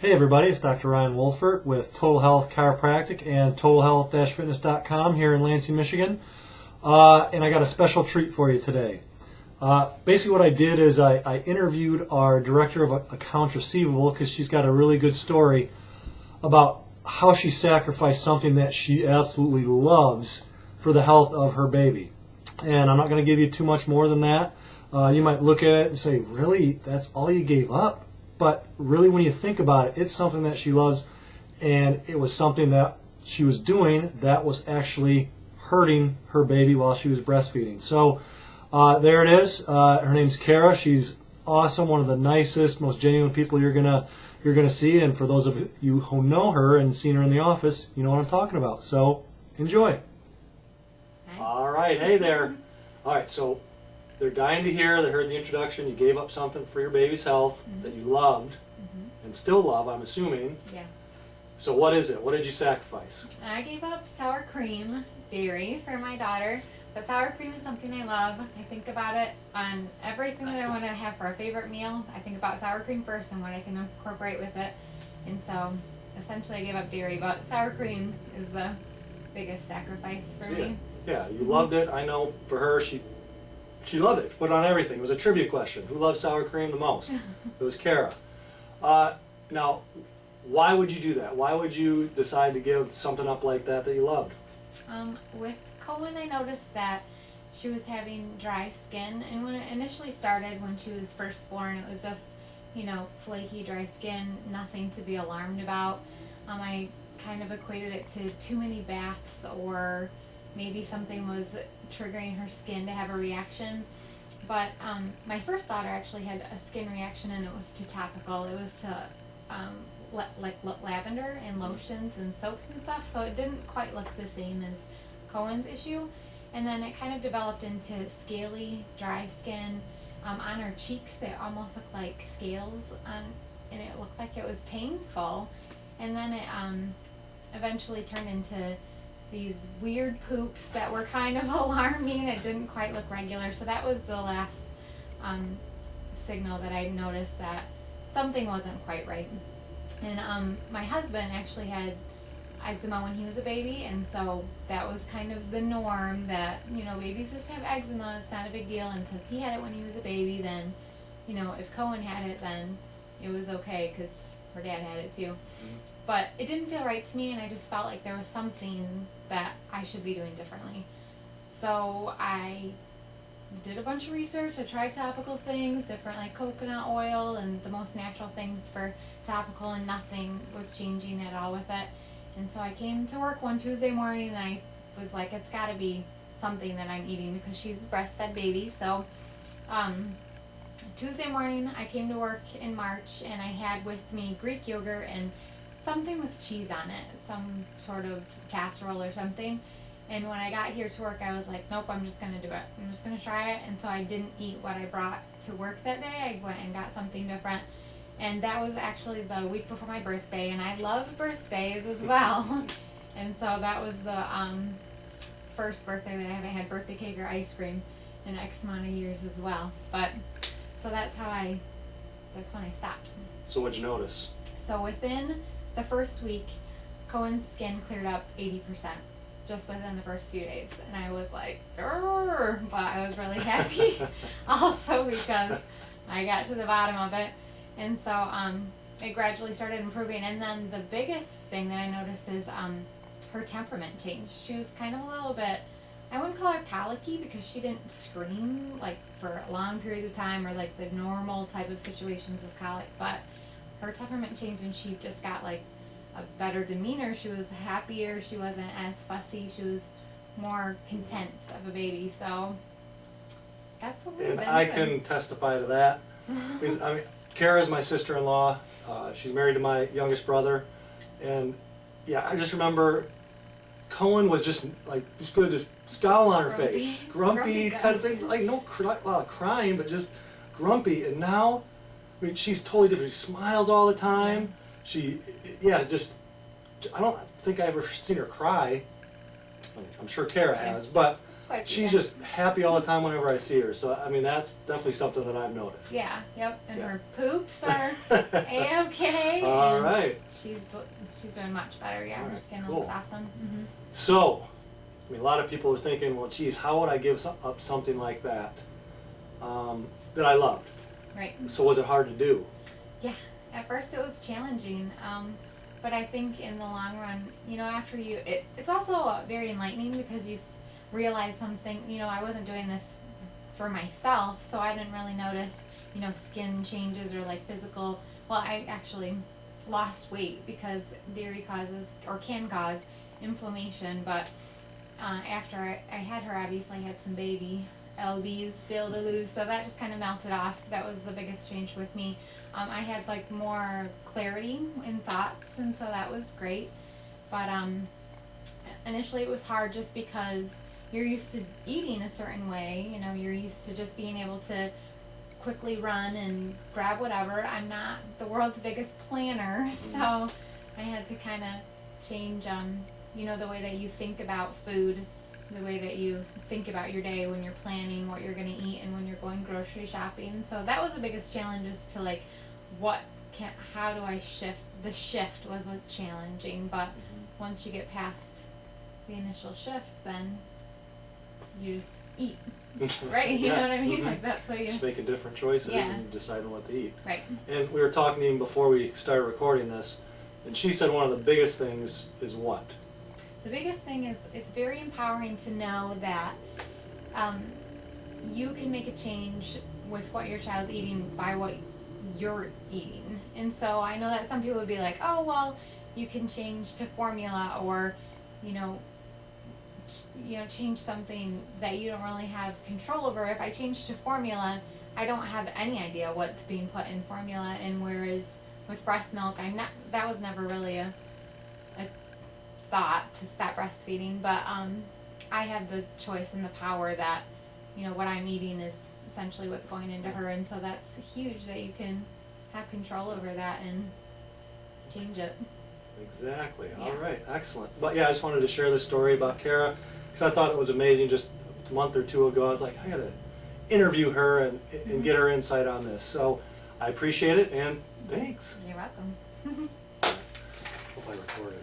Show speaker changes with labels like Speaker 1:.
Speaker 1: Hey everybody, it's Dr. Ryan Wolfert with Total Health Chiropractic and TotalHealth-Fitness.com here in Lansing, Michigan. And I got a special treat for you today. Basically what I did is I interviewed our Director of Accounts Receivable because she's got a really good story about how she sacrificed something that she absolutely loves for the health of her baby. And I'm not going to give you too much more than that. You might look at it and say, really, that's all you gave up? But really, when you think about it, it's something that she loves, and it was something that she was doing that was actually hurting her baby while she was breastfeeding. So there it is. Her name's Cara. She's awesome, one of the nicest, most genuine people you're gonna see. And for those of you who know her and seen her in the office, you know what I'm talking about. So enjoy.
Speaker 2: Hi.
Speaker 1: All right, hey there. All right, so they're dying to hear. They heard the introduction. You gave up something for your baby's health that you loved and still love, I'm assuming.
Speaker 2: Yeah.
Speaker 1: So what is it? What did you sacrifice?
Speaker 2: I gave up sour cream dairy for my daughter, but sour cream is something I love. I think about it on everything that I want to have for a favorite meal. I think about sour cream first and what I can incorporate with it. And so essentially I gave up dairy, but sour cream is the biggest sacrifice for me.
Speaker 1: Yeah, you loved it. I know for her, she loved it. Put it on everything. It was a trivia question. Who loves sour cream the most? It was Cara. Now, why would you do that? Why would you decide to give something up like that you loved?
Speaker 2: With Cohen, I noticed that she was having dry skin, and when it initially started, when she was first born, it was just, flaky, dry skin, nothing to be alarmed about. I kind of equated it to too many baths, or maybe something was triggering her skin to have a reaction. But my first daughter actually had a skin reaction, and it was to topical. It was to lavender and lotions and soaps and stuff, so it didn't quite look the same as Cohen's issue. And then it kind of developed into scaly, dry skin. On her cheeks, it almost looked like scales, and it looked like it was painful. And then it eventually turned into these weird poops that were kind of alarming. It didn't quite look regular. So that was the last signal that I noticed that something wasn't quite right. And my husband actually had eczema when he was a baby, and so that was kind of the norm that, babies just have eczema, it's not a big deal. And since he had it when he was a baby, then, if Cohen had it, then it was okay because her dad had it too. But it didn't feel right to me, and I just felt like there was something that I should be doing differently. So I did a bunch of research. I tried topical things, different like coconut oil and the most natural things for topical, and nothing was changing at all with it. And so I came to work one Tuesday morning, and I was like, it's got to be something that I'm eating because she's a breastfed baby. So Tuesday morning I came to work in March, and I had with me Greek yogurt and something with cheese on it, some sort of casserole or something. And when I got here to work, I was like, nope, I'm just going to do it. I'm just going to try it. And so I didn't eat what I brought to work that day. I went and got something different. And that was actually the week before my birthday, and I love birthdays as well. And so that was the first birthday that I haven't had birthday cake or ice cream in X amount of years as well. But so that's when I stopped.
Speaker 1: So what'd you notice?
Speaker 2: So within the first week, Cohen's skin cleared up 80%, just within the first few days. And I was like, "Grr," but I was really happy also because I got to the bottom of it. And so it gradually started improving. And then the biggest thing that I noticed is her temperament changed. She was kind of a little bit, I wouldn't call her colicky because she didn't scream like for long periods of time or like the normal type of situations with colic, but her temperament changed, and she just got like a better demeanor. She was happier. She wasn't as fussy. She was more content of a baby. So that's a little bit.
Speaker 1: And I can testify to that. Because, Cara is my sister-in-law. She's married to my youngest brother, and yeah, I just remember Cohen was just good, just scowl on her face, grumpy kind of thing, like no lot of crying, but just grumpy. And now, she's totally different. She smiles all the time. I don't think I've ever seen her cry. I'm sure Cara has, but
Speaker 2: quite a few
Speaker 1: she's
Speaker 2: times.
Speaker 1: just happy all the time whenever I see her. So I mean, that's definitely something that I've noticed.
Speaker 2: Yeah, yep, and
Speaker 1: Yeah.
Speaker 2: her poops are A-okay.
Speaker 1: All
Speaker 2: and
Speaker 1: right.
Speaker 2: She's doing much better. Yeah,
Speaker 1: All
Speaker 2: her
Speaker 1: right,
Speaker 2: skin
Speaker 1: cool.
Speaker 2: looks awesome. Mm-hmm.
Speaker 1: So, I mean, a lot of people are thinking, well, geez, how would I give up something like that that I loved?
Speaker 2: Right.
Speaker 1: So was it hard to do?
Speaker 2: Yeah, at first it was challenging, but I think in the long run, you know, after it's also very enlightening because you realize something, you know, I wasn't doing this for myself, so I didn't really notice, you know, skin changes or like physical, well, I actually lost weight because dairy causes, or can cause, inflammation, but after I had her, obviously I had some baby lbs still to lose, so that just kind of melted off. That was the biggest change with me. I had like more clarity in thoughts, and so that was great, but initially it was hard just because you're used to eating a certain way, you know, you're used to just being able to quickly run and grab whatever. I'm not the world's biggest planner, so I had to kind of change, you know, the way that you think about food, the way that you think about your day when you're planning what you're going to eat and when you're going grocery shopping. So that was the biggest challenge, is to like, how do I shift? The shift was challenging, but once you get past the initial shift, then you just eat, right? You know what I mean? Like that's what you.
Speaker 1: Just making different choices
Speaker 2: Yeah.
Speaker 1: and deciding what to eat.
Speaker 2: Right.
Speaker 1: And we were talking even before we started recording this, and she said one of the biggest things is what?
Speaker 2: The biggest thing is it's very empowering to know that you can make a change with what your child's eating by what you're eating. And so I know that some people would be like, oh, well, you can change to formula, or, you know, change something that you don't really have control over. If I change to formula, I don't have any idea what's being put in formula, and whereas with breast milk, that was never really a thought to stop breastfeeding, but I have the choice and the power that, you know, what I'm eating is essentially what's going into her, and so that's huge that you can have control over that and change it.
Speaker 1: Exactly.
Speaker 2: Yeah.
Speaker 1: All right. Excellent. But yeah, I just wanted to share this story about Cara because I thought it was amazing. Just a month or two ago, I was like, I got to interview her and get her insight on this. So I appreciate it, and thanks.
Speaker 2: You're welcome.
Speaker 1: Hope I recorded it.